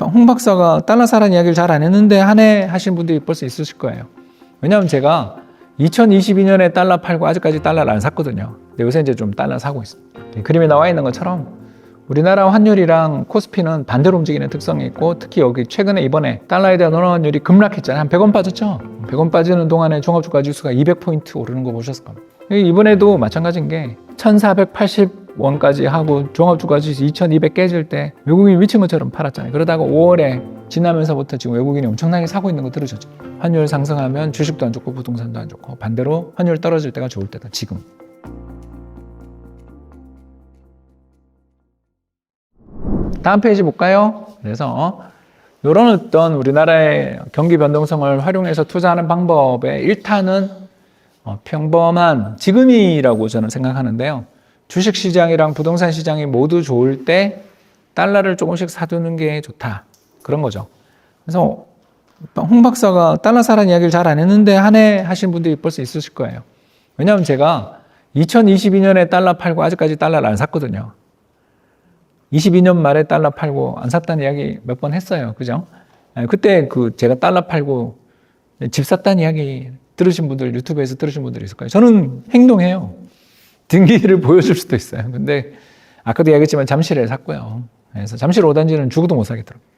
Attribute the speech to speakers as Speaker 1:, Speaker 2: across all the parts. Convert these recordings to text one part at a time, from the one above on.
Speaker 1: 홍 박사가 달러 사라는 이야기를 잘 안 했는데 한 해 하신 분들이 벌써 있으실 거예요. 왜냐하면 제가 2022년에 달러 팔고 아직까지 달러를 안 샀거든요. 근데 요새 이제 좀 달러 사고 있습니다. 그림에 나와 있는 것처럼 우리나라 환율이랑 코스피는 반대로 움직이는 특성이 있고, 특히 여기 최근에 이번에 달러에 대한 원화 환율이 급락했잖아요. 한 100원 빠졌죠. 100원 빠지는 동안에 종합주가 지수가 200포인트 오르는 거 보셨을 겁니다. 이번에도 마찬가지인 게 1480원까지 하고 종합주가 지수 2200 깨질 때 외국인이 미친 것처럼 팔았잖아요. 그러다가 5월에 지나면서부터 지금 외국인이 엄청나게 사고 있는 거 들으셨죠. 환율 상승하면 주식도 안 좋고 부동산도 안 좋고, 반대로 환율 떨어질 때가 좋을 때다, 지금. 다음 페이지 볼까요? 그래서 이런 어떤 우리나라의 경기 변동성을 활용해서 투자하는 방법의 1탄은 평범한 지금이라고 저는 생각하는데요. 주식시장이랑 부동산 시장이 모두 좋을 때 달러를 조금씩 사두는 게 좋다, 그런 거죠. 그래서 홍 박사가 달러 사라는 이야기를 잘 안 했는데 한 해 하신 분들이 벌써 있으실 거예요. 왜냐하면 제가 2022년에 달러 팔고 아직까지 달러를 안 샀거든요. 22년 말에 달러 팔고 안 샀다는 이야기 몇 번 했어요. 그죠? 그때 제가 달러 팔고 집 샀다는 이야기 들으신 분들, 유튜브에서 들으신 분들이 있을 거예요. 저는 행동해요. 등기를 보여줄 수도 있어요. 근데 아까도 이야기했지만 잠실에 샀고요. 그래서 잠실 5단지는 죽어도 못 사겠더라고요.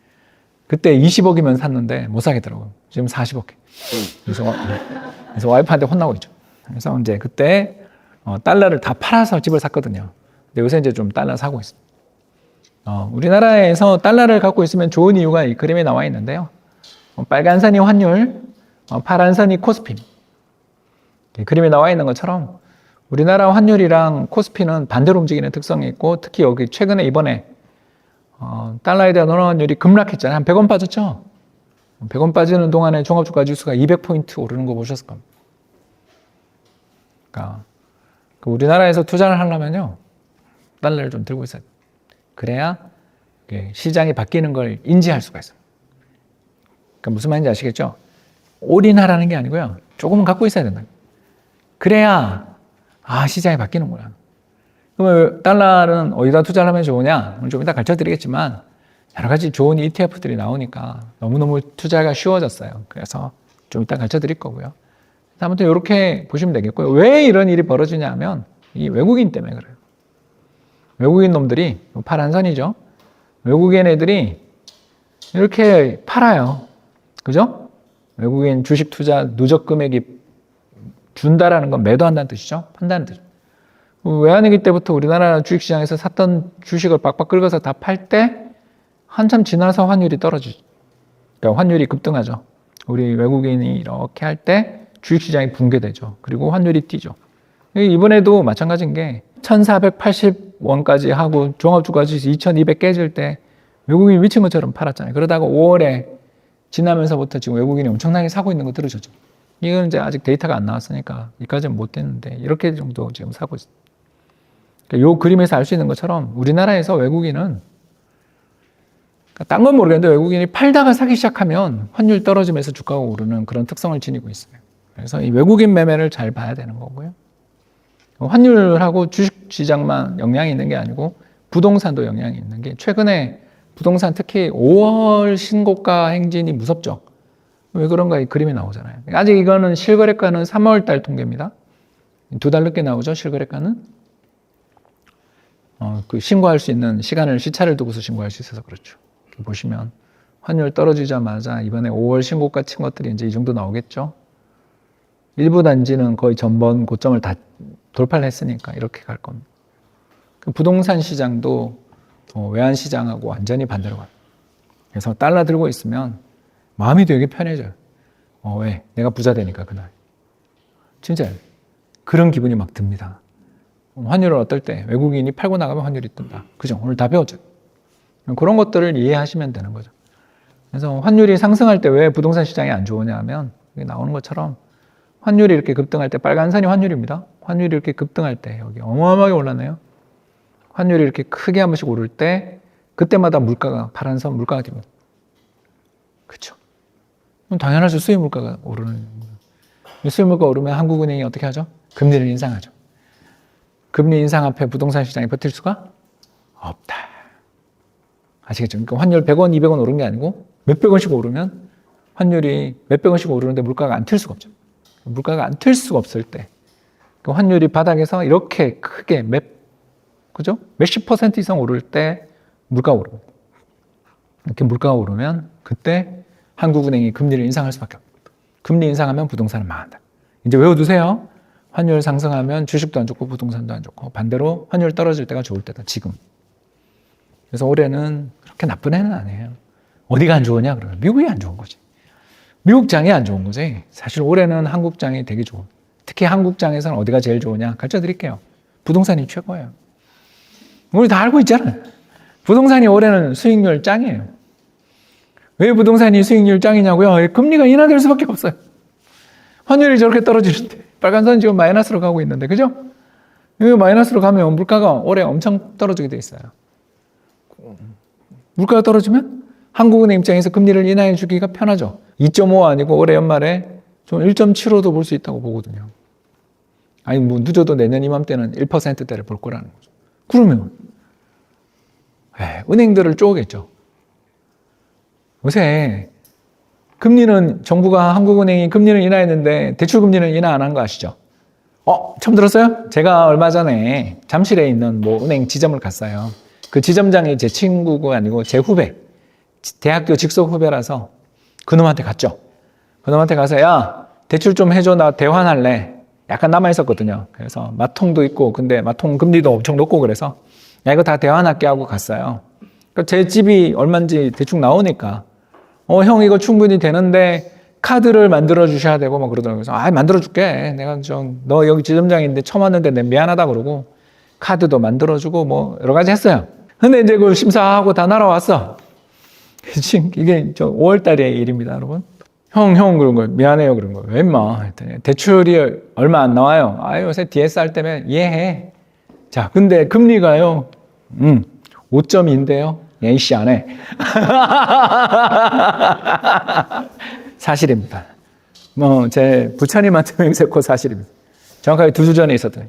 Speaker 1: 그때 20억이면 샀는데 못 사겠더라고요. 지금 40억. 그래서 와이프한테 혼나고 있죠. 그래서 이제 그때 달러를 다 팔아서 집을 샀거든요. 근데 요새 이제 좀 달러 사고 있습니다. 우리나라에서 달러를 갖고 있으면 좋은 이유가 이 그림에 나와 있는데요. 빨간 선이 환율, 파란 선이 코스피. 그림에 나와 있는 것처럼 우리나라 환율이랑 코스피는 반대로 움직이는 특성이 있고, 특히 여기 최근에 이번에 달러에 대한 원화 환율이 급락했잖아요. 한 100원 빠졌죠? 100원 빠지는 동안에 종합주가 지수가 200포인트 오르는 거 보셨을 겁니다. 그러니까 우리나라에서 투자를 하려면요, 달러를 좀 들고 있어야 돼요. 그래야 시장이 바뀌는 걸 인지할 수가 있어요. 그러니까 무슨 말인지 아시겠죠? 올인하라는 게 아니고요, 조금은 갖고 있어야 된다. 그래야 시장이 바뀌는구나. 그러면 달러는 어디다 투자를 하면 좋으냐? 좀 이따 가르쳐 드리겠지만 여러 가지 좋은 ETF들이 나오니까 너무너무 투자가 쉬워졌어요. 그래서 좀 이따 가르쳐 드릴 거고요. 아무튼 이렇게 보시면 되겠고요. 왜 이런 일이 벌어지냐 하면 이 외국인 때문에 그래요. 외국인 놈들이, 파란 선이죠. 외국인 애들이 이렇게 팔아요. 그죠? 외국인 주식 투자 누적 금액이 준다라는 건 매도한다는 뜻이죠. 판다는 뜻이죠. 외환위기 때부터 우리나라 주식시장에서 샀던 주식을 박박 긁어서 다 팔 때 한참 지나서 환율이 떨어지죠. 그러니까 환율이 급등하죠. 우리 외국인이 이렇게 할 때 주식시장이 붕괴되죠. 그리고 환율이 뛰죠. 이번에도 마찬가지인 게 1480원까지 하고 종합주가 지수 2200 깨질 때 외국인이 미친 것처럼 팔았잖아요. 그러다가 5월에 지나면서부터 지금 외국인이 엄청나게 사고 있는 거 들으셨죠? 이건 이제 아직 데이터가 안 나왔으니까 이까지는 못 됐는데 이렇게 정도 지금 사고 있습니다. 그러니까 이 그림에서 알 수 있는 것처럼 우리나라에서 외국인은, 딴 건 모르겠는데 외국인이 팔다가 사기 시작하면 환율 떨어지면서 주가가 오르는 그런 특성을 지니고 있어요. 그래서 이 외국인 매매를 잘 봐야 되는 거고요. 환율하고 주식시장만 영향이 있는 게 아니고 부동산도 영향이 있는 게, 최근에 부동산 특히 5월 신고가 행진이 무섭죠. 왜 그런가 이 그림이 나오잖아요. 아직 이거는 실거래가는 3월 달 통계입니다. 2달 늦게 나오죠, 실거래가는. 신고할 수 있는 시간을, 시차를 두고서 신고할 수 있어서 그렇죠. 보시면 환율 떨어지자마자 이번에 5월 신고가 친 것들이 이제 이 정도 나오겠죠. 일부 단지는 거의 전번 고점을 다 돌파를 했으니까 이렇게 갈 겁니다. 부동산 시장도 외환 시장하고 완전히 반대로 가요. 그래서 달러 들고 있으면 마음이 되게 편해져요. 왜? 내가 부자 되니까 그날. 진짜요. 그런 기분이 막 듭니다. 환율을 어떨 때 외국인이 팔고 나가면 환율이 뜬다. 그죠? 오늘 다 배웠죠. 그런 것들을 이해하시면 되는 거죠. 그래서 환율이 상승할 때 왜 부동산 시장이 안 좋으냐 하면 여기 나오는 것처럼 환율이 이렇게 급등할 때, 빨간 선이 환율입니다. 환율이 이렇게 급등할 때 여기 어마어마하게 올랐네요. 환율이 이렇게 크게 한 번씩 오를 때 그때마다 물가가, 파란 선 물가가 됩니다. 그렇죠? 그럼 당연하죠. 수입 물가가 오르는 거예요. 수입 물가 오르면 한국은행이 어떻게 하죠? 금리를 인상하죠. 금리 인상 앞에 부동산 시장이 버틸 수가 없다. 아시겠죠? 그러니까 환율 100원, 200원 오른 게 아니고 몇백 원씩 오르면 환율이 몇백 원씩 오르는데 물가가 안 튈 수가 없죠. 물가가 안 튈 수가 없을 때 그 환율이 바닥에서 이렇게 크게 그죠? 몇십 퍼센트 이상 오를 때 물가가 오르고 이렇게 물가가 오르면 그때 한국은행이 금리를 인상할 수밖에 없다. 금리 인상하면 부동산은 망한다. 이제 외워두세요. 환율 상승하면 주식도 안 좋고 부동산도 안 좋고 반대로 환율 떨어질 때가 좋을 때다. 지금. 그래서 올해는 그렇게 나쁜 해는 아니에요. 어디가 안 좋으냐 그러면 미국이 안 좋은 거지. 미국 장이 안 좋은 거지. 사실 올해는 한국 장이 되게 좋아. 특히 한국 장에서는 어디가 제일 좋으냐 가르쳐 드릴게요. 부동산이 최고예요. 우리 다 알고 있잖아요. 부동산이 올해는 수익률 짱이에요. 왜 부동산이 수익률 짱이냐고요? 금리가 인하될 수밖에 없어요. 환율이 저렇게 떨어지는데 빨간 선 지금 마이너스로 가고 있는데 그죠? 여기 마이너스로 가면 물가가 올해 엄청 떨어지게 돼 있어요. 물가가 떨어지면 한국은행 입장에서 금리를 인하해 주기가 편하죠. 2.5 아니고 올해 연말에 좀 1.75도 볼 수 있다고 보거든요. 아니 뭐 늦어도 내년 이맘때는 1%대를 볼 거라는 거죠. 그러면 은행들을 쪼개겠죠. 요새 금리는 정부가 한국은행이 금리를 인하했는데 대출금리는 인하 안 한 거 아시죠? 처음 들었어요? 제가 얼마 전에 잠실에 있는 뭐 은행 지점을 갔어요. 그 지점장이 제 친구가 아니고 제 후배, 대학교 직속 후배라서 그놈한테 갔죠. 그놈한테 가서 야 대출 좀 해줘 나 대환할래. 약간 남아있었거든요. 그래서 마통도 있고 근데 마통 금리도 엄청 높고 그래서 야 이거 다 대환할게 하고 갔어요. 그러니까 제 집이 얼마인지 대충 나오니까 형 이거 충분히 되는데 카드를 만들어 주셔야 되고 막 그러더라고요. 그래서 만들어 줄게. 내가 너 여기 지점장인데 처음 왔는데 내가 미안하다 그러고 카드도 만들어 주고 뭐 여러 가지 했어요. 근데 이제 그걸 심사하고 다 날아왔어. 지금 이게 5월 달의 일입니다, 여러분. 형 그런 거 미안해요 그런 거. 왜 임마? 했더니 대출이 얼마 안 나와요. 요새 DSR 때문에 이해해. 자, 근데 금리가요. 5.2인데요. A씨 안 해. 사실입니다. 제 부처님한테 맹세코 사실입니다. 정확하게 2주 전에 있었더니.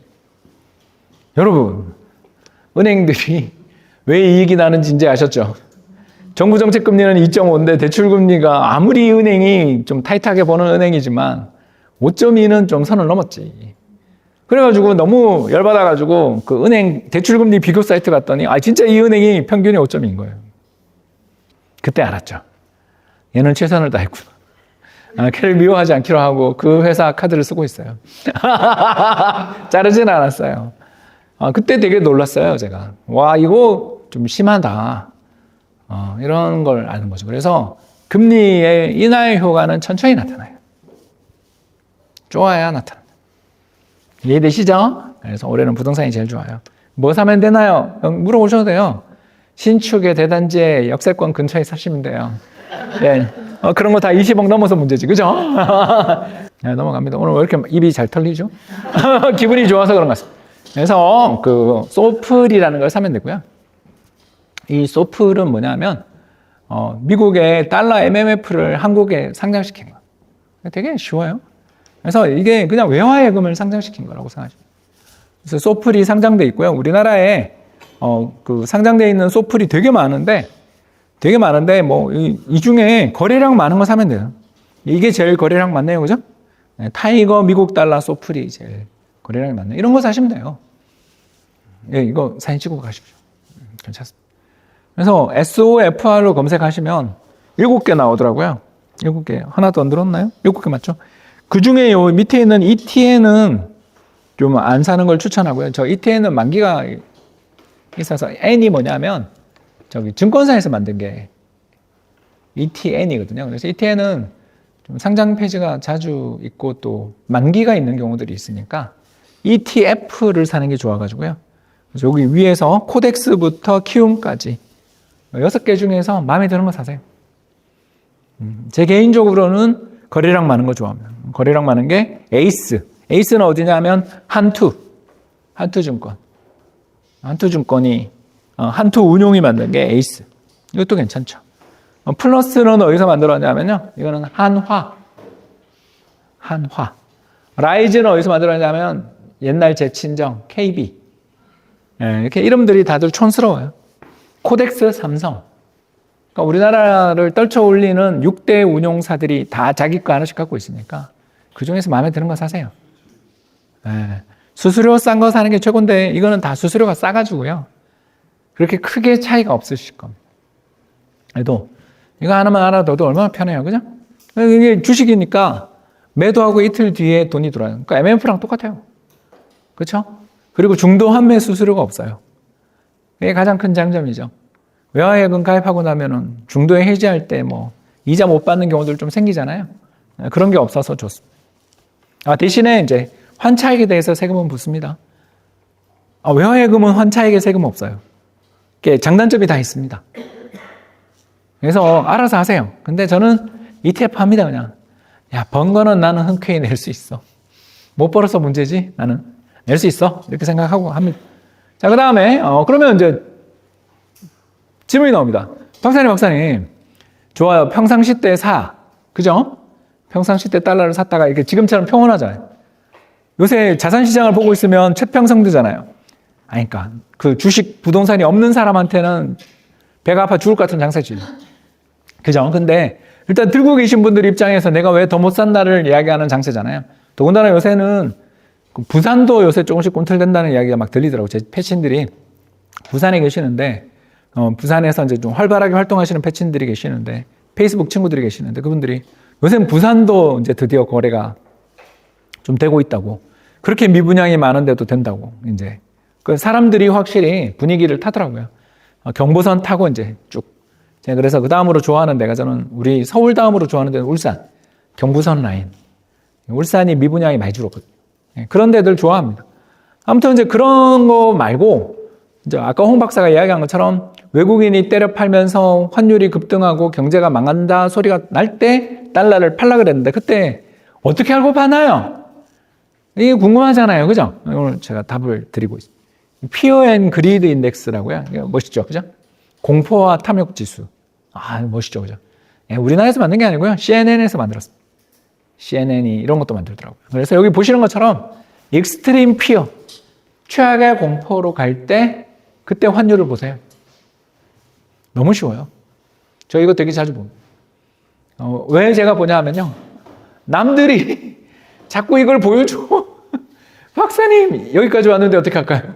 Speaker 1: 여러분, 은행들이 왜 이익이 나는지 이제 아셨죠? 정부 정책 금리는 2.5인데 대출 금리가 아무리 은행이 좀 타이트하게 보는 은행이지만 5.2는 좀 선을 넘었지. 그래가지고 너무 열받아가지고 그 은행 대출 금리 비교 사이트 갔더니 진짜 이 은행이 평균이 5.2인 거예요. 그때 알았죠. 얘는 최선을 다했구나. 걔를 미워하지 않기로 하고 그 회사 카드를 쓰고 있어요. 자르진 않았어요. 그때 되게 놀랐어요, 제가. 와, 이거 좀 심하다. 이런 걸 아는 거죠. 그래서 금리의 인하의 효과는 천천히 나타나요. 좋아야 나타난다. 이해되시죠? 그래서 올해는 부동산이 제일 좋아요. 뭐 사면 되나요? 물어보셔도 돼요. 신축의 대단지의 역세권 근처에 사시면 돼요. 네. 그런 거 다 20억 넘어서 문제지, 그죠? 네, 넘어갑니다. 오늘 왜 이렇게 입이 잘 털리죠? 기분이 좋아서 그런 것 같습니다. 그래서 그 소플이라는 걸 사면 되고요. 이 소플은 뭐냐면 미국의 달러 MMF를 한국에 상장시킨 거예요. 되게 쉬워요. 그래서 이게 그냥 외화예금을 상장시킨 거라고 생각하시면 돼요. 그래서 소플이 상장돼 있고요. 우리나라에 그 상장돼 있는 소플이 되게 많은데 뭐 이 중에 거래량 많은 거 사면 돼요. 이게 제일 거래량 많네요, 그죠? 네, 타이거 미국 달러 소플이 제일 거래량이 많네요. 이런 거 사시면 돼요. 예, 이거 사진 찍고 가십시오. 괜찮습니다. 그래서 SOFR로 검색하시면 7개 나오더라고요. 7개. 하나도 안 들었나요? 7개 맞죠? 그 중에 요 밑에 있는 ETN은 좀 안 사는 걸 추천하고요. 저 ETN은 만기가 있어서 N이 뭐냐면 저기 증권사에서 만든 게 ETN이거든요. 그래서 ETN은 좀 상장 폐지가 자주 있고 또 만기가 있는 경우들이 있으니까 ETF를 사는 게 좋아가지고요. 그래서 여기 위에서 코덱스부터 키움까지 6개 중에서 마음에 드는 거 사세요. 제 개인적으로는 거래량 많은 거 좋아합니다. 거래량 많은 게 에이스. 에이스는 어디냐면 한투증권. 한투증권이 한투 운용이 만든 게 에이스. 이것도 괜찮죠. 플러스는 어디서 만들었냐면요. 이거는 한화. 라이즈는 어디서 만들었냐면 옛날 제 친정 KB. 이렇게 이름들이 다들 촌스러워요. 코덱스 삼성. 그러니까 우리나라를 떨쳐 올리는 6대 운용사들이 다 자기 거 하나씩 갖고 있으니까 그 중에서 마음에 드는 거 사세요. 예. 수수료 싼 거 사는 게 최고인데 이거는 다 수수료가 싸가지고요. 그렇게 크게 차이가 없으실 겁니다. 그래도 이거 하나만 알아둬도 얼마나 편해요. 그죠? 이게 주식이니까 매도하고 이틀 뒤에 돈이 들어와요. 그러니까 MMF랑 똑같아요. 그렇죠? 그리고 중도 환매 수수료가 없어요. 이게 가장 큰 장점이죠. 외화예금 가입하고 나면은 중도에 해지할 때 뭐 이자 못 받는 경우들 좀 생기잖아요. 그런 게 없어서 좋습니다. 대신에 이제 환차익에 대해서 세금은 붙습니다. 외화예금은 환차익에 세금 없어요. 이게 장단점이 다 있습니다. 그래서 알아서 하세요. 근데 저는 ETF 합니다, 그냥. 야, 번 거는 나는 흔쾌히 낼 수 있어. 못 벌어서 문제지, 나는. 낼 수 있어. 이렇게 생각하고 합니다. 자, 그 다음에, 그러면 이제 질문이 나옵니다. 박사님. 좋아요. 평상시 때 사. 그죠? 평상시 때 달러를 샀다가 이렇게 지금처럼 평온하잖아요. 요새 자산시장을 보고 있으면 최평성대잖아요. 그러니까 그 주식, 부동산이 없는 사람한테는 배가 아파 죽을 것 같은 장세지. 그죠? 근데 일단 들고 계신 분들 입장에서 내가 왜 더 못 산다를 이야기하는 장세잖아요. 더군다나 요새는 부산도 요새 조금씩 꿈틀댄다는 이야기가 막 들리더라고요. 제 패친들이 부산에 계시는데 부산에서 이제 좀 활발하게 활동하시는 패친들이 계시는데 페이스북 친구들이 계시는데 그분들이 요새는 부산도 이제 드디어 거래가 좀 되고 있다고. 그렇게 미분양이 많은데도 된다고. 이제 그 사람들이 확실히 분위기를 타더라고요. 경보선 타고 이제 쭉. 그래서 그 다음으로 좋아하는 데가 저는 우리 서울 다음으로 좋아하는 데는 울산. 경부선 라인. 울산이 미분양이 많이 줄었거든요. 그런 데들 좋아합니다. 아무튼 이제 그런 거 말고 이제 아까 홍 박사가 이야기한 것처럼 외국인이 때려 팔면서 환율이 급등하고 경제가 망한다 소리가 날 때 달러를 팔라 그랬는데 그때 어떻게 알고 파나요? 이게 궁금하잖아요. 그죠? 오늘 제가 답을 드리고 있습니다. 피어 앤 그리드 인덱스라고요. 멋있죠. 그죠? 공포와 탐욕 지수. 멋있죠. 그죠? 우리나라에서 만든 게 아니고요. CNN에서 만들었습니다. CNN이 이런 것도 만들더라고요. 그래서 여기 보시는 것처럼 익스트림 피어, 최악의 공포로 갈 때 그때 환율을 보세요. 너무 쉬워요. 저 이거 되게 자주 봅니다. 왜 제가 보냐 하면요. 남들이 자꾸 이걸 보여줘. 박사님, 여기까지 왔는데 어떻게 할까요?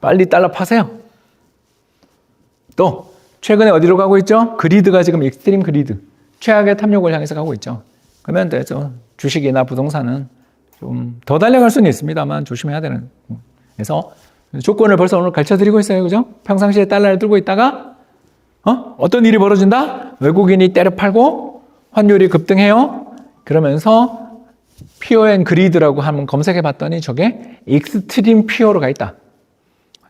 Speaker 1: 빨리 달러 파세요. 또, 최근에 어디로 가고 있죠? 그리드가 지금 익스트림 그리드. 최악의 탐욕을 향해서 가고 있죠. 그러면 되죠. 주식이나 부동산은 좀 더 달려갈 수는 있습니다만 조심해야 되는. 그래서 조건을 벌써 오늘 가르쳐 드리고 있어요. 그죠? 평상시에 달러를 들고 있다가, 어떤 일이 벌어진다? 외국인이 때려 팔고 환율이 급등해요. 그러면서 피어 앤 그리드라고 한번 검색해 봤더니 저게 익스트림 피어로 가 있다.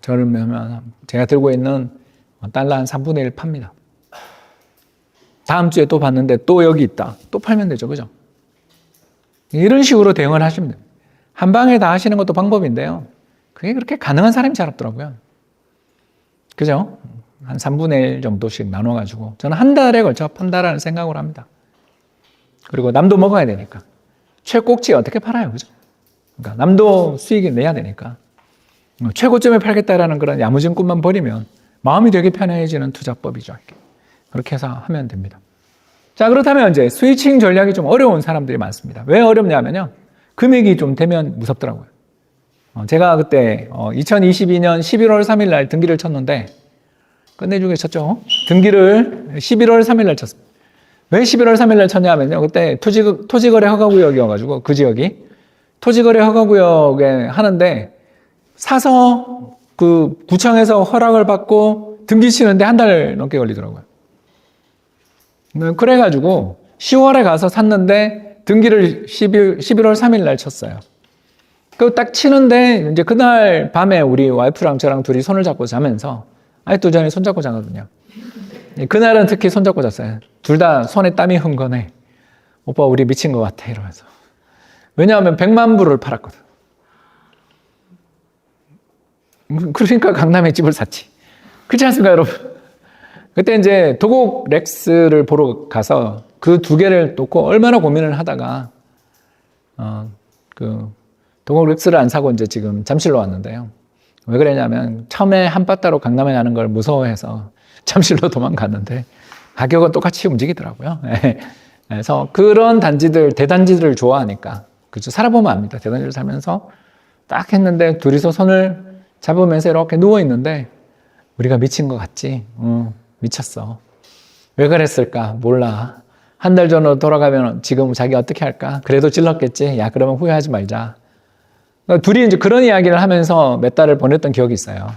Speaker 1: 그러면 제가 들고 있는 달러 한 3분의 1 팝니다. 다음 주에 또 봤는데 또 여기 있다. 또 팔면 되죠. 그죠? 이런 식으로 대응을 하시면 됩니다. 한 방에 다 하시는 것도 방법인데요. 그게 그렇게 가능한 사람이 잘 없더라고요. 그죠? 한 3분의 1 정도씩 나눠가지고 저는 한 달에 걸쳐 판다라는 생각을 합니다. 그리고 남도 먹어야 되니까. 최꼭지에 어떻게 팔아요? 그죠? 그러니까 남도 수익이 내야 되니까. 최고점에 팔겠다라는 그런 야무진 꿈만 버리면 마음이 되게 편해지는 투자법이죠. 그렇게 해서 하면 됩니다. 자, 그렇다면 이제 스위칭 전략이 좀 어려운 사람들이 많습니다. 왜 어렵냐면요. 금액이 좀 되면 무섭더라고요. 제가 그때 2022년 11월 3일 날 등기를 쳤는데 끝내주게 쳤죠. 등기를 11월 3일 날 쳤습니다. 왜 11월 3일 날 쳤냐면요. 그때 토지거래 허가구역이어가지고 그 지역이 토지거래 허가구역에 하는데 사서 그 구청에서 허락을 받고 등기 치는데 한 달 넘게 걸리더라고요. 그래가지고 10월에 가서 샀는데 등기를 11월 3일 날 쳤어요. 그 딱 치는데 이제 그날 밤에 우리 와이프랑 저랑 둘이 손을 잡고 자면서 아직도 전에 손잡고 자거든요. 그날은 특히 손잡고 잤어요. 둘 다 손에 땀이 흥건해. 오빠 우리 미친 것 같아 이러면서. 왜냐하면 100만 불을 팔았거든. 그러니까 강남에 집을 샀지. 그렇지 않습니까 여러분? 그때 이제 도곡 렉스를 보러 가서 그 두 개를 놓고 얼마나 고민을 하다가 그 도곡 렉스를 안 사고 이제 지금 잠실로 왔는데요. 왜 그러냐면 처음에 한바따로 강남에 가는 걸 무서워해서 잠실로 도망갔는데 가격은 똑같이 움직이더라고요. 그래서 그런 단지들, 대단지들을 좋아하니까. 그죠? 살아보면 압니다. 대단지를 살면서 딱 했는데 둘이서 손을 잡으면서 이렇게 누워있는데 우리가 미친 것 같지? 미쳤어. 왜 그랬을까? 몰라. 한 달 전으로 돌아가면 지금 자기 어떻게 할까? 그래도 찔렀겠지? 야, 그러면 후회하지 말자. 그러니까 둘이 이제 그런 이야기를 하면서 몇 달을 보냈던 기억이 있어요.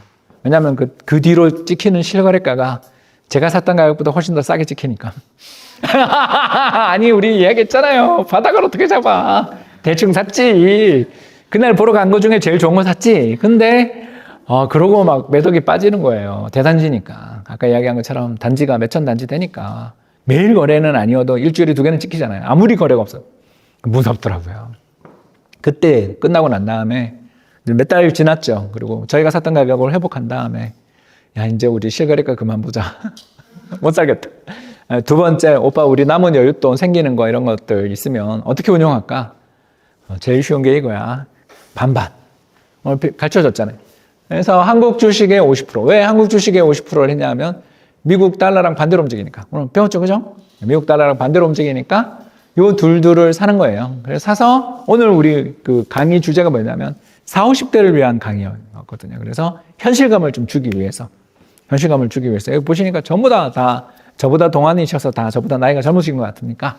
Speaker 1: 왜냐하면 그 뒤로 찍히는 실거래가가 제가 샀던 가격보다 훨씬 더 싸게 찍히니까. 아니, 우리 이야기했잖아요. 바닥을 어떻게 잡아. 대충 샀지. 그날 보러 간 거 중에 제일 좋은 거 샀지. 근데 그러고 막 매덕이 빠지는 거예요. 대단지니까. 아까 이야기한 것처럼 단지가 몇천 단지 되니까 매일 거래는 아니어도 일주일에 2개는 찍히잖아요. 아무리 거래가 없어도. 무섭더라고요. 그때 끝나고 난 다음에 몇 달 지났죠. 그리고 저희가 샀던 가격을 회복한 다음에 야, 이제 우리 실거래가 그만 보자. 못 살겠다. 두 번째, 오빠 우리 남은 여윳돈 생기는 거 이런 것들 있으면 어떻게 운용할까? 제일 쉬운 게 이거야. 반반. 오늘 가르쳐줬잖아요. 그래서 한국 주식의 50%. 왜 한국 주식의 50%를 했냐면 미국 달러랑 반대로 움직이니까. 오늘 배웠죠, 그죠? 미국 달러랑 반대로 움직이니까 요 둘을 사는 거예요. 그래서 사서 오늘 우리 그 강의 주제가 뭐냐면 40, 50대를 위한 강의였거든요. 그래서 현실감을 좀 주기 위해서. 여기 보시니까 전부 다 저보다 동안이셔서 다 저보다 나이가 젊으신 것 같으니까.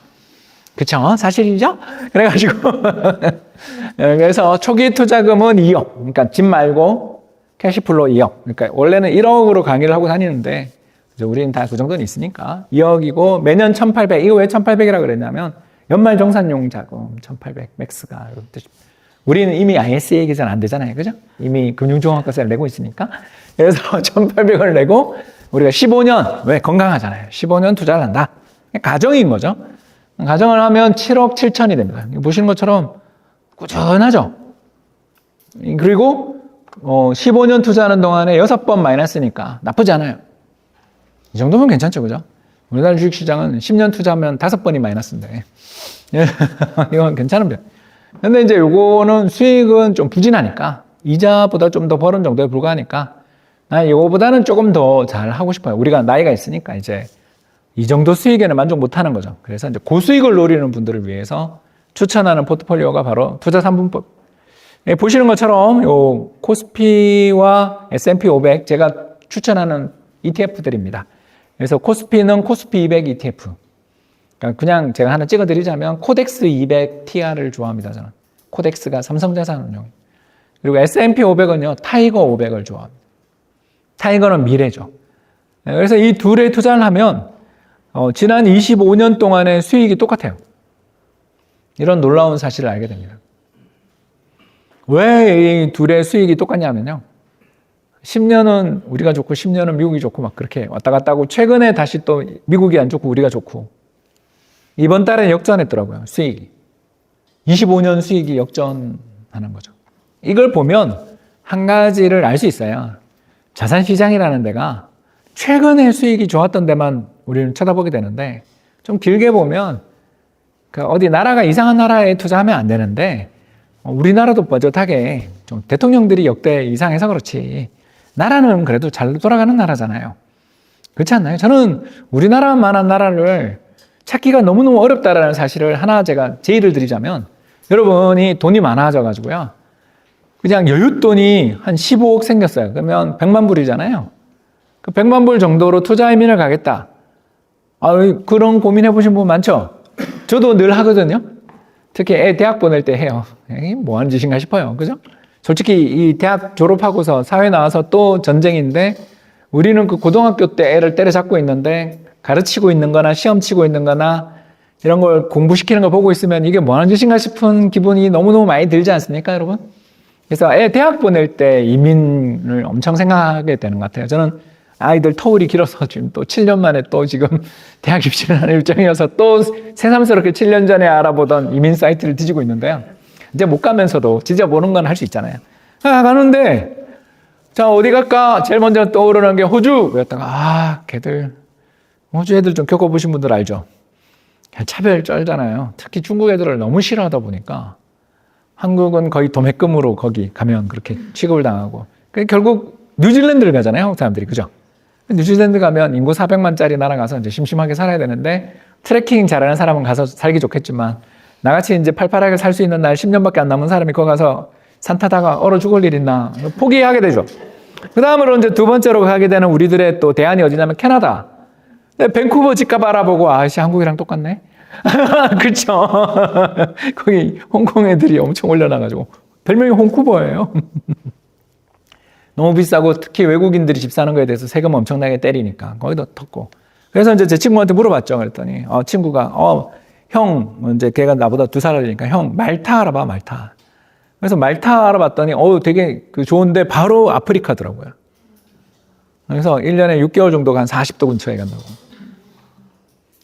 Speaker 1: 그쵸? 사실이죠? 그래가지고. 그래서 초기 투자금은 2억. 그러니까 집 말고 캐시플로 2억. 그러니까 원래는 1억으로 강의를 하고 다니는데 우리는 다 그 정도는 있으니까 2억이고 매년 1,800. 이거 왜 1,800이라고 그랬냐면 연말 정산용 자금 1,800 맥스가. 우리는 이미 ISA 계산 안 되잖아요. 그죠? 이미 금융종합과세를 내고 있으니까. 그래서 1,800을 내고 우리가 15년, 왜? 건강하잖아요. 15년 투자를 한다. 가정인 거죠. 가정을 하면 7억 7천이 됩니다. 보시는 것처럼 꾸준하죠. 그리고 15년 투자하는 동안에 6번 마이너스니까 나쁘지 않아요. 이 정도면 괜찮죠, 그죠? 우리나라 주식시장은 10년 투자하면 5번이 마이너스인데 이건 괜찮은 편. 근데 이제 요거는 수익은 좀 부진하니까 이자보다 좀 더 벌은 정도에 불과하니까 나 이거보다는 조금 더 잘 하고 싶어요. 우리가 나이가 있으니까 이제 이 정도 수익에는 만족 못 하는 거죠. 그래서 이제 고수익을 노리는 분들을 위해서 추천하는 포트폴리오가 바로 투자 3분법. 보시는 것처럼 요 코스피와 S&P 500 제가 추천하는 ETF들입니다. 그래서 코스피는 코스피 200 ETF. 그러니까 그냥 제가 하나 찍어드리자면 코덱스 200 TR을 좋아합니다. 저는 코덱스가 삼성자산운용. 그리고 S&P 500은요 타이거 500을 좋아합니다. 타이거는 미래죠. 그래서 이 둘에 투자를 하면 지난 25년 동안의 수익이 똑같아요. 이런 놀라운 사실을 알게 됩니다. 왜 이 둘의 수익이 똑같냐면요. 10년은 우리가 좋고 10년은 미국이 좋고 막 그렇게 왔다 갔다 하고 최근에 다시 또 미국이 안 좋고 우리가 좋고 이번 달에 역전했더라고요. 수익이. 25년 수익이 역전하는 거죠. 이걸 보면 한 가지를 알 수 있어요. 자산시장이라는 데가 최근에 수익이 좋았던 데만 우리는 쳐다보게 되는데 좀 길게 보면 어디 나라가 이상한 나라에 투자하면 안 되는데 우리나라도 뻣뻣하게 좀 대통령들이 역대 이상해서 그렇지 나라는 그래도 잘 돌아가는 나라잖아요. 그렇지 않나요? 저는 우리나라만한 나라를 찾기가 너무너무 어렵다라는 사실을 하나 제가 제의를 드리자면 여러분이 돈이 많아져 가지고요. 그냥 여윳돈이 한 15억 생겼어요. 그러면 100만 불이잖아요. 그 100만 불 정도로 투자 이민을 가겠다. 그런 고민해 보신 분 많죠? 저도 늘 하거든요. 특히 애 대학 보낼 때 해요. 뭐 하는 짓인가 싶어요. 그죠? 솔직히 이 대학 졸업하고서 사회 나와서 또 전쟁인데 우리는 그 고등학교 때 애를 때려잡고 있는데 가르치고 있는 거나 시험 치고 있는 거나 이런 걸 공부시키는 걸 보고 있으면 이게 뭐 하는 짓인가 싶은 기분이 너무너무 많이 들지 않습니까, 여러분? 그래서 애 대학 보낼 때 이민을 엄청 생각하게 되는 것 같아요. 저는 아이들 터울이 길어서 지금 또 7년 만에 또 지금 대학 입시를 하는 일정이어서 또 새삼스럽게 7년 전에 알아보던 이민 사이트를 뒤지고 있는데요. 이제 못 가면서도 지져보는 건 할 수 있잖아요. 가는데, 자, 어디 갈까? 제일 먼저 떠오르는 게 호주! 그랬다가, 걔들, 호주 애들 좀 겪어보신 분들 알죠? 차별 쩔잖아요. 특히 중국 애들을 너무 싫어하다 보니까 한국은 거의 도매금으로 거기 가면 그렇게 취급을 당하고 결국 뉴질랜드를 가잖아요. 한국 사람들이. 그죠? 뉴질랜드 가면 인구 400만짜리 나라 가서 이제 심심하게 살아야 되는데 트레킹 잘하는 사람은 가서 살기 좋겠지만 나같이 이제 팔팔하게 살 수 있는 날 10년밖에 안 남은 사람이 거기 가서 산 타다가 얼어 죽을 일 있나 포기하게 되죠. 그 다음으로 이제 두 번째로 가게 되는 우리들의 또 대안이 어디냐면 캐나다. 밴쿠버 집값 알아보고 아씨 한국이랑 똑같네. 그쵸? 거기 홍콩 애들이 엄청 올려놔가지고 별명이 홍쿠버예요. 너무 비싸고 특히 외국인들이 집 사는 거에 대해서 세금 엄청나게 때리니까 거기도 텄고. 그래서 이제 제 친구한테 물어봤죠. 그랬더니 친구가 형 이제 걔가 나보다 2살 어리니까 형 말타 알아봐 말타. 그래서 말타 알아봤더니 되게 좋은데 바로 아프리카더라고요. 그래서 1년에 6개월 정도가 한 40도 근처에 간다고.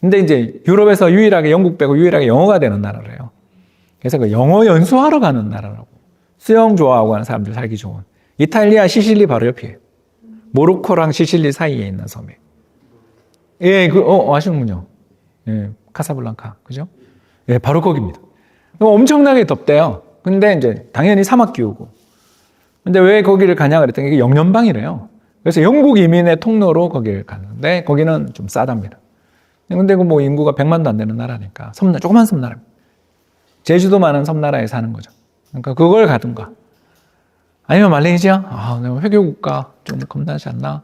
Speaker 1: 근데 이제 유럽에서 유일하게 영국 빼고 유일하게 영어가 되는 나라래요. 그래서 그 영어 연수하러 가는 나라라고. 수영 좋아하고 하는 사람들 살기 좋은. 이탈리아 시실리 바로 옆이에요. 모로코랑 시실리 사이에 있는 섬이에요. 예, 아시는군요. 예, 카사블랑카. 그죠? 예, 바로 거기입니다. 엄청나게 덥대요. 근데 이제 당연히 사막 기후고. 근데 왜 거기를 가냐 그랬더니 이게 영연방이래요. 그래서 영국 이민의 통로로 거기를 가는데 거기는 좀 싸답니다. 근데 뭐 인구가 100만도 안 되는 나라니까 조그만 섬나라입니다. 제주도 많은 섬나라에 사는 거죠. 그러니까 그걸 가든가. 아니면 말레이시아? 내가 회교국가 좀 겁나지 않나?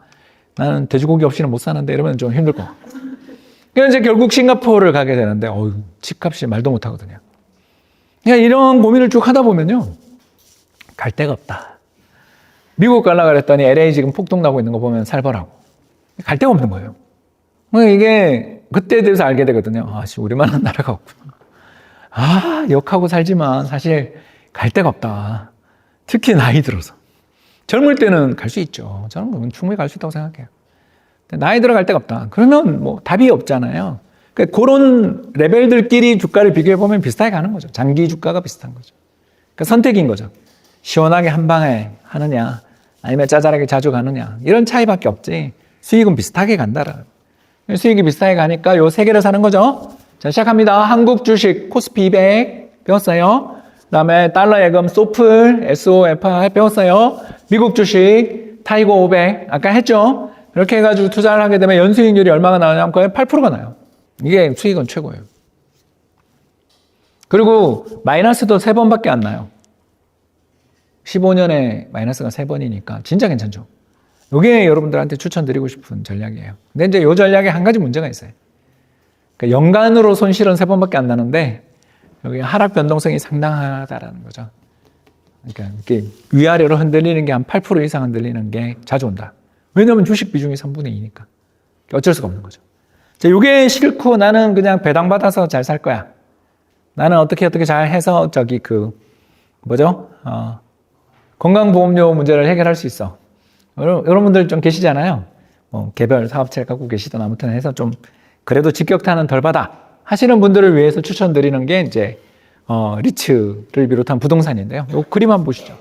Speaker 1: 나는 돼지고기 없이는 못 사는데 이러면 좀 힘들 것 같고. 그래서 이제 결국 싱가포르를 가게 되는데 집값이 말도 못 하거든요. 그러니까 이런 고민을 쭉 하다 보면요. 갈 데가 없다. 미국 가려고 그랬더니 LA 지금 폭동 나고 있는 거 보면 살벌하고. 갈 데가 없는 거예요. 이게 그때에 대해서 알게 되거든요. 우리만한 나라가 없구나. 욕하고 살지만 사실 갈 데가 없다. 특히 나이 들어서. 젊을 때는 갈 수 있죠. 저는 충분히 갈 수 있다고 생각해요. 나이 들어 갈 데가 없다. 그러면 뭐 답이 없잖아요. 그러니까 그런 레벨들끼리 주가를 비교해보면 비슷하게 가는 거죠. 장기 주가가 비슷한 거죠. 그러니까 선택인 거죠. 시원하게 한 방에 하느냐 아니면 짜잘하게 자주 가느냐 이런 차이밖에 없지 수익은 비슷하게 간다라는. 수익이 비슷하게 가니까 요 세 개를 사는 거죠. 자, 시작합니다. 한국 주식 코스피 200 배웠어요. 그 다음에 달러 예금 소플 SOFR 배웠어요. 미국 주식 타이거 500 아까 했죠. 이렇게 해가지고 투자를 하게 되면 연수익률이 얼마가 나오냐면 거의 8%가 나요. 이게 수익은 최고예요. 그리고 마이너스도 3번밖에 안 나요. 15년에 마이너스가 3번이니까 진짜 괜찮죠. 이게 여러분들한테 추천드리고 싶은 전략이에요. 근데 이제 이 전략에 한 가지 문제가 있어요. 그러니까 연간으로 손실은 3번밖에 안 나는데 여기 하락 변동성이 상당하다라는 거죠. 그러니까 이렇게 위아래로 흔들리는 게 한 8% 이상 흔들리는 게 자주 온다. 왜냐하면 주식 비중이 3분의 2니까. 어쩔 수가 없는 거죠. 자, 이게 싫고 나는 그냥 배당받아서 잘 살 거야. 나는 어떻게 잘 해서 건강보험료 문제를 해결할 수 있어. 여러분들 좀 계시잖아요. 개별 사업체를 갖고 계시든 아무튼 해서 좀 그래도 직격탄은 덜 받아 하시는 분들을 위해서 추천드리는 게 이제 리츠를 비롯한 부동산인데요. 이 그림 한번 보시죠.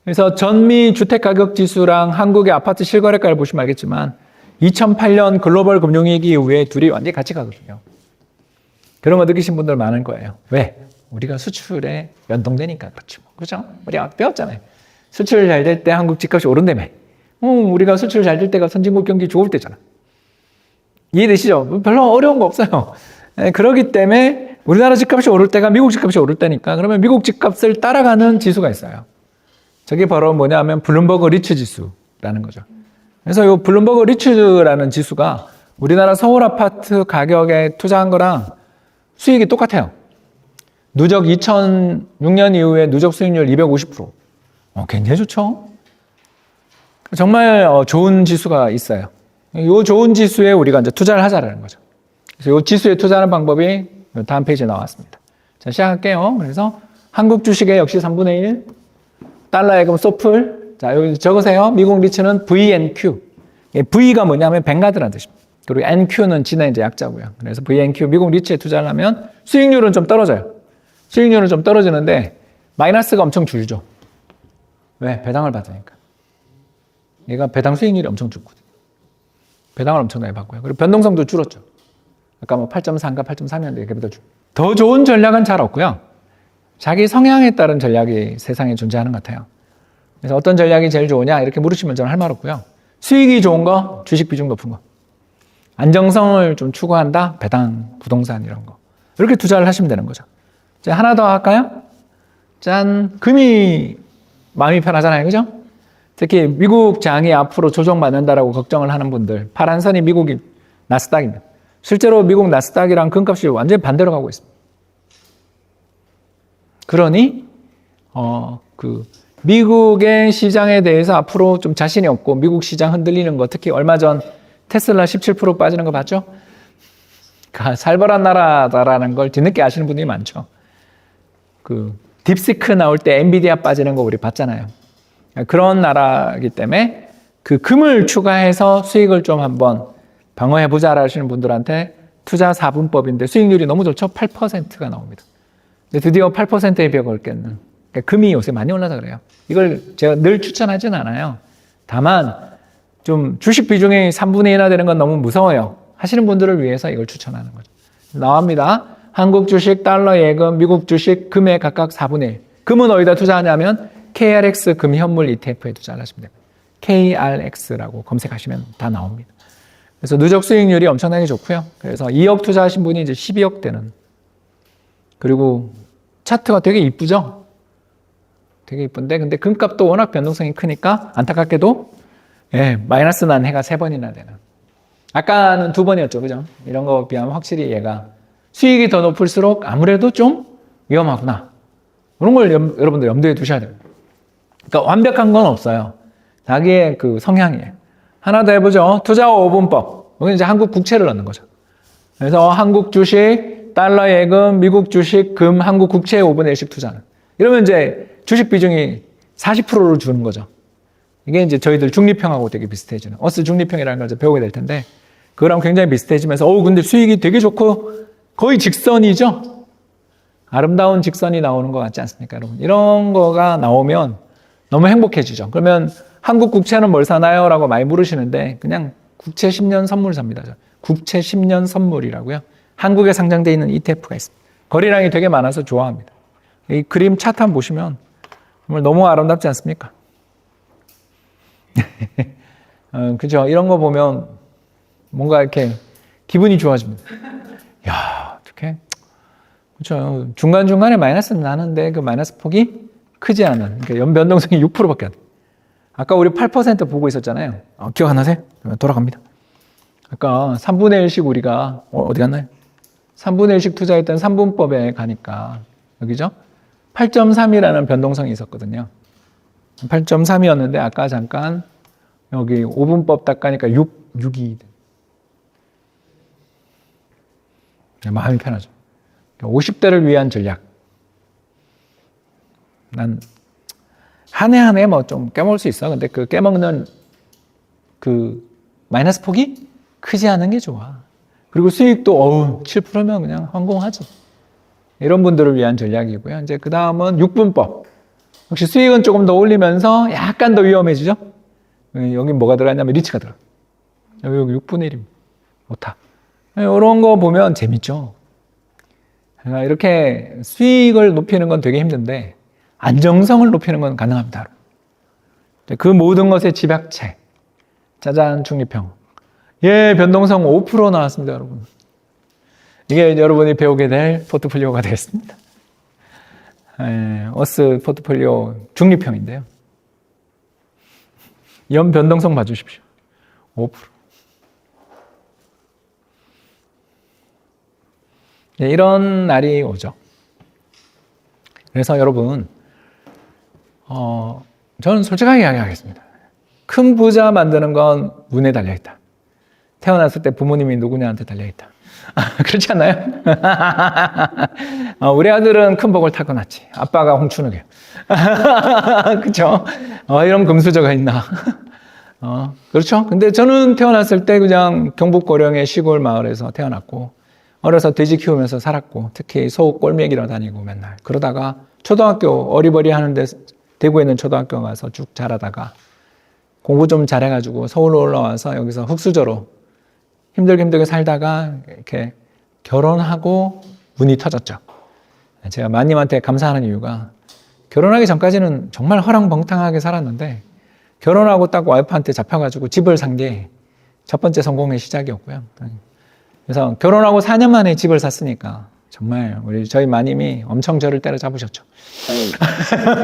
Speaker 1: 그래서 전미 주택가격지수랑 한국의 아파트 실거래가를 보시면 알겠지만 2008년 글로벌 금융위기 이후에 둘이 완전히 같이 가거든요. 그런 거 느끼신 분들 많을 거예요. 왜? 우리가 수출에 연동되니까 그렇죠. 그죠? 우리가 배웠잖아요. 수출 잘 될 때 한국 집값이 오른다며. 우리가 수출 잘 될 때가 선진국 경기 좋을 때잖아. 이해되시죠? 별로 어려운 거 없어요. 그렇기 때문에 우리나라 집값이 오를 때가 미국 집값이 오를 때니까 그러면 미국 집값을 따라가는 지수가 있어요. 저게 바로 뭐냐면 블룸버그 리츠 지수라는 거죠. 그래서 이 블룸버그 리츠라는 지수가 우리나라 서울 아파트 가격에 투자한 거랑 수익이 똑같아요. 누적 2006년 이후에 누적 수익률 250%. 굉장히 좋죠? 정말 좋은 지수가 있어요. 이 좋은 지수에 우리가 이제 투자를 하자라는 거죠. 그래서 이 지수에 투자하는 방법이 다음 페이지에 나왔습니다. 자, 시작할게요. 그래서 한국 주식의 역시 3분의 1, 달러 예금 소플. 자, 여기 적으세요. 미국 리츠는 VNQ. V가 뭐냐면 뱅가드라는 뜻입니다. 그리고 NQ는 지네 이제 약자고요. 그래서 VNQ 미국 리츠에 투자를 하면 수익률은 좀 떨어져요. 수익률은 좀 떨어지는데 마이너스가 엄청 줄죠. 왜? 배당을 받으니까. 얘가 배당 수익률이 엄청 줄거든요. 배당을 엄청나게 받고요. 그리고 변동성도 줄었죠. 아까 뭐 8.3인가 8.3이었는데 이렇게 더 좋은 전략은 잘 없고요. 자기 성향에 따른 전략이 세상에 존재하는 것 같아요. 그래서 어떤 전략이 제일 좋으냐 이렇게 물으시면 저는 할 말 없고요. 수익이 좋은 거, 주식 비중 높은 거. 안정성을 좀 추구한다, 배당, 부동산 이런 거. 이렇게 투자를 하시면 되는 거죠. 이제 하나 더 할까요? 짠, 금이 마음이 편하잖아요, 그죠? 특히 미국 장이 앞으로 조정받는다라고 걱정을 하는 분들, 파란 선이 미국이 나스닥입니다. 실제로 미국 나스닥이랑 금값이 완전히 반대로 가고 있습니다. 그러니 미국의 시장에 대해서 앞으로 좀 자신이 없고 미국 시장 흔들리는 거, 특히 얼마 전 테슬라 17% 빠지는 거 봤죠? 살벌한 나라다라는 걸 뒤늦게 아시는 분들이 많죠. 딥시크 나올 때 엔비디아 빠지는 거 우리 봤잖아요. 그런 나라이기 때문에 그 금을 추가해서 수익을 좀 한번 방어해보자 하시는 분들한테 투자 4분법인데 수익률이 너무 좋죠? 8%가 나옵니다. 근데 드디어 8%의 벽을 깼는. 그러니까 금이 요새 많이 올라서 그래요. 이걸 제가 늘 추천하진 않아요. 다만 좀 주식 비중이 3분의 1나 되는 건 너무 무서워요. 하시는 분들을 위해서 이걸 추천하는 거죠. 나옵니다. 한국 주식, 달러 예금, 미국 주식, 금에 각각 4분의 1. 금은 어디다 투자하냐면 KRX 금 현물 ETF에 투자를 하시면 됩니다. KRX라고 검색하시면 다 나옵니다. 그래서 누적 수익률이 엄청나게 좋고요. 그래서 2억 투자하신 분이 이제 12억 되는. 그리고 차트가 되게 이쁘죠? 되게 이쁜데, 근데 금값도 워낙 변동성이 크니까 안타깝게도 마이너스 난 해가 3번이나 되는. 아까는 2번이었죠, 그죠? 이런 거 비하면 확실히 얘가 수익이 더 높을수록 아무래도 좀 위험하구나. 그런 걸 여러분들 염두에 두셔야 됩니다. 그러니까 완벽한 건 없어요. 자기의 그 성향이에요. 하나 더 해보죠. 투자 5분법. 여기 이제 한국 국채를 넣는 거죠. 그래서 한국 주식, 달러 예금, 미국 주식, 금, 한국 국채 5분의 1씩 투자는. 이러면 이제 주식 비중이 40%를 주는 거죠. 이게 이제 저희들 중립형하고 되게 비슷해지는. 어스 중립형이라는 걸 이제 배우게 될 텐데, 그거랑 굉장히 비슷해지면서, 근데 수익이 되게 좋고, 거의 직선이죠? 아름다운 직선이 나오는 것 같지 않습니까, 여러분? 이런 거가 나오면 너무 행복해지죠. 그러면 한국 국채는 뭘 사나요? 라고 많이 물으시는데, 그냥 국채 10년 선물 삽니다. 국채 10년 선물이라고요. 한국에 상장되어 있는 ETF가 있습니다. 거래량이 되게 많아서 좋아합니다. 이 그림 차트 한번 보시면 정말 너무 아름답지 않습니까? 그죠? 이런 거 보면 뭔가 이렇게 기분이 좋아집니다. 야, 어떡해. 그렇죠. 중간중간에 마이너스는 나는데 그 마이너스 폭이 크지 않은, 그러니까 연변동성이 6%밖에 안 돼. 아까 우리 8% 보고 있었잖아요. 기억 안 나세요? 돌아갑니다. 아까 3분의 1씩 우리가 어디 갔나요? 3분의 1씩 투자했던 3분법에 가니까 여기죠? 8.3이라는 변동성이 있었거든요. 8.3이었는데 아까 잠깐 여기 5분법 딱 가니까 6이 마음이 편하죠. 50대를 위한 전략. 난 한 해 한 해 뭐 좀 깨먹을 수 있어. 근데 그 깨먹는 그 마이너스 폭이 크지 않은 게 좋아. 그리고 수익도 7%면 그냥 황공하지. 이런 분들을 위한 전략이고요. 이제 그 다음은 6분법. 역시 수익은 조금 더 올리면서 약간 더 위험해지죠. 여기 뭐가 들어갔냐면 리츠가 들어. 여기 6분의 1입니다. 오타. 이런 거 보면 재밌죠. 그러니까 이렇게 수익을 높이는 건 되게 힘든데 안정성을 높이는 건 가능합니다. 그 모든 것의 집약체. 짜잔, 중립형. 변동성 5% 나왔습니다, 여러분. 이게 여러분이 배우게 될 포트폴리오가 되겠습니다. 어스 포트폴리오 중립형인데요. 연 변동성 봐주십시오. 5%. 이런 날이 오죠. 그래서 여러분, 저는 솔직하게 이야기하겠습니다. 큰 부자 만드는 건 운에 달려있다. 태어났을 때 부모님이 누구냐한테 달려있다. 그렇지 않나요? 우리 아들은 큰 복을 타고났지. 아빠가 홍춘욱이에요. 그렇죠? 이런 금수저가 있나? 그렇죠? 근데 저는 태어났을 때 그냥 경북 고령의 시골 마을에서 태어났고 어려서 돼지 키우면서 살았고 특히 소 꼴매기러 다니고 맨날 그러다가 초등학교 어리버리 하는데 대구에 있는 초등학교 가서 쭉 자라다가 공부 좀 잘해가지고 서울로 올라와서 여기서 흙수저로 힘들게 살다가 이렇게 결혼하고 운이 터졌죠. 제가 마님한테 감사하는 이유가 결혼하기 전까지는 정말 허랑방탕하게 살았는데 결혼하고 딱 와이프한테 잡혀가지고 집을 산 게 첫 번째 성공의 시작이었고요. 그래서 결혼하고 4년 만에 집을 샀으니까 정말 저희 마님이 엄청 저를 때려잡으셨죠.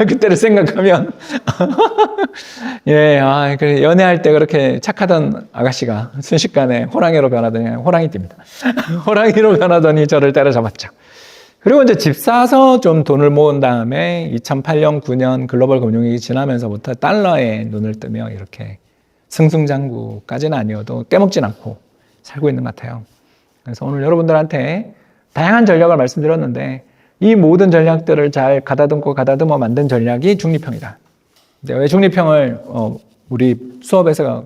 Speaker 1: 그때를 생각하면 예, 그래 연애할 때 그렇게 착하던 아가씨가 순식간에 호랑이로 변하더니 호랑이 띠입니다. 호랑이로 변하더니 저를 때려잡았죠. 그리고 이제 집 사서 좀 돈을 모은 다음에 2008년, 9년 글로벌 금융위기 지나면서부터 달러에 눈을 뜨며 이렇게 승승장구까지는 아니어도 떼먹진 않고 살고 있는 것 같아요. 그래서 오늘 여러분들한테 다양한 전략을 말씀드렸는데 이 모든 전략들을 잘 가다듬어 만든 전략이 중립형이다. 근데 왜 중립형을 우리 수업에서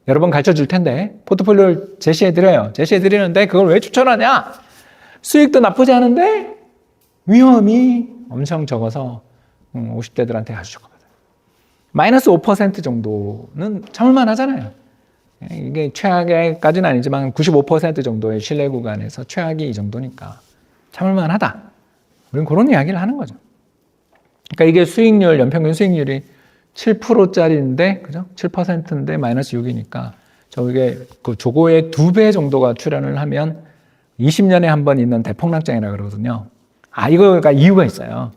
Speaker 1: 여러 번 가르쳐 줄 텐데 포트폴리오를 제시해 드려요. 제시해 드리는데 그걸 왜 추천하냐? 수익도 나쁘지 않은데 위험이 엄청 적어서 50대들한테 아주 좋거든요. 마이너스 5% 정도는 참을만 하잖아요. 이게 최악까지는 아니지만 95% 정도의 신뢰 구간에서 최악이 이 정도니까 참을만 하다. 우리는 그런 이야기를 하는 거죠. 그러니까 이게 수익률, 연평균 수익률이 7%짜리인데, 그죠? 7%인데 마이너스 6이니까 저게 그 조고의 2배 정도가 출현을 하면 20년에 한 번 있는 대폭락장이라고 그러거든요. 이거가 이유가 있어요.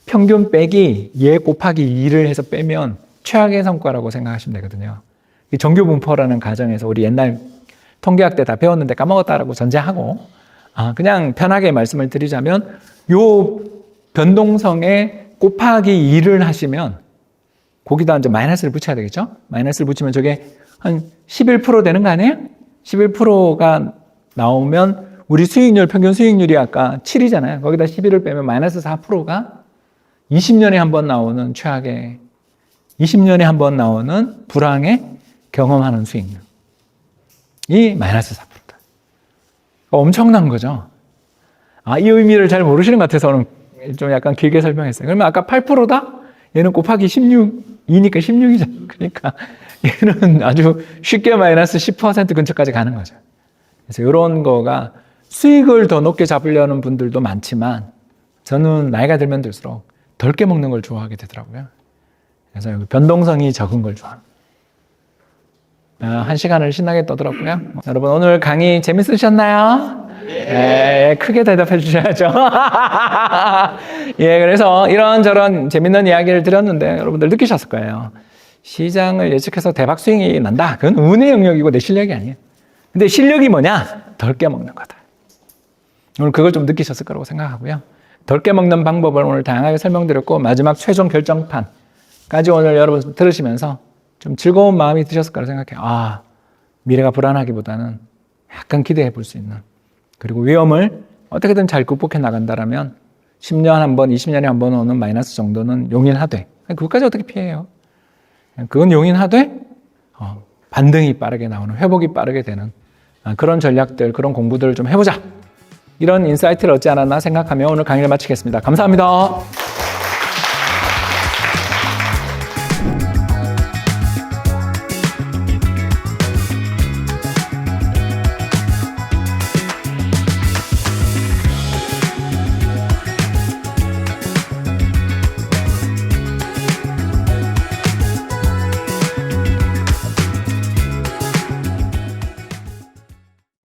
Speaker 1: 평균 빼기 얘 곱하기 2를 해서 빼면 최악의 성과라고 생각하시면 되거든요. 이 정규분포라는 가정에서 우리 옛날 통계학 때 다 배웠는데 까먹었다라고 전제하고 그냥 편하게 말씀을 드리자면 요 변동성에 곱하기 2를 하시면 거기다 이제 마이너스를 붙여야 되겠죠? 마이너스를 붙이면 저게 한 11% 되는 거 아니에요? 11%가 나오면 우리 수익률, 평균 수익률이 아까 7이잖아요. 거기다 11을 빼면 마이너스 4%가 20년에 한 번 나오는 최악의 20년에 한 번 나오는 불황에 경험하는 수익률. 이 마이너스 4%다. 엄청난 거죠. 이 의미를 잘 모르시는 것 같아서 오늘 좀 약간 길게 설명했어요. 그러면 아까 8%다? 얘는 곱하기 16이니까 16이잖아요. 그러니까 얘는 아주 쉽게 마이너스 10% 근처까지 가는 거죠. 그래서 이런 거가 수익을 더 높게 잡으려는 분들도 많지만 저는 나이가 들면 들수록 덜 깨먹는 걸 좋아하게 되더라고요. 그래서 변동성이 적은 걸 좋아합니다. 한 시간을 신나게 떠들었고요. 여러분 오늘 강의 재밌으셨나요? 네, 크게 대답해 주셔야죠. 예, 그래서 이런저런 재밌는 이야기를 드렸는데 여러분들 느끼셨을 거예요. 시장을 예측해서 대박 수익이 난다. 그건 운의 영역이고 내 실력이 아니에요. 근데 실력이 뭐냐? 덜 깨먹는 거다. 오늘 그걸 좀 느끼셨을 거라고 생각하고요. 덜 깨먹는 방법을 오늘 다양하게 설명드렸고 마지막 최종 결정판까지 오늘 여러분 들으시면서 좀 즐거운 마음이 드셨을 거라고 생각해요. 미래가 불안하기보다는 약간 기대해 볼 수 있는 그리고 위험을 어떻게든 잘 극복해 나간다라면 10년 한 번, 20년에 한 번 오는 마이너스 정도는 용인하되 그것까지 어떻게 피해요? 그건 용인하되 반등이 빠르게 나오는 회복이 빠르게 되는 그런 전략들, 그런 공부들을 좀 해보자. 이런 인사이트를 얻지 않았나 생각하며 오늘 강의를 마치겠습니다. 감사합니다.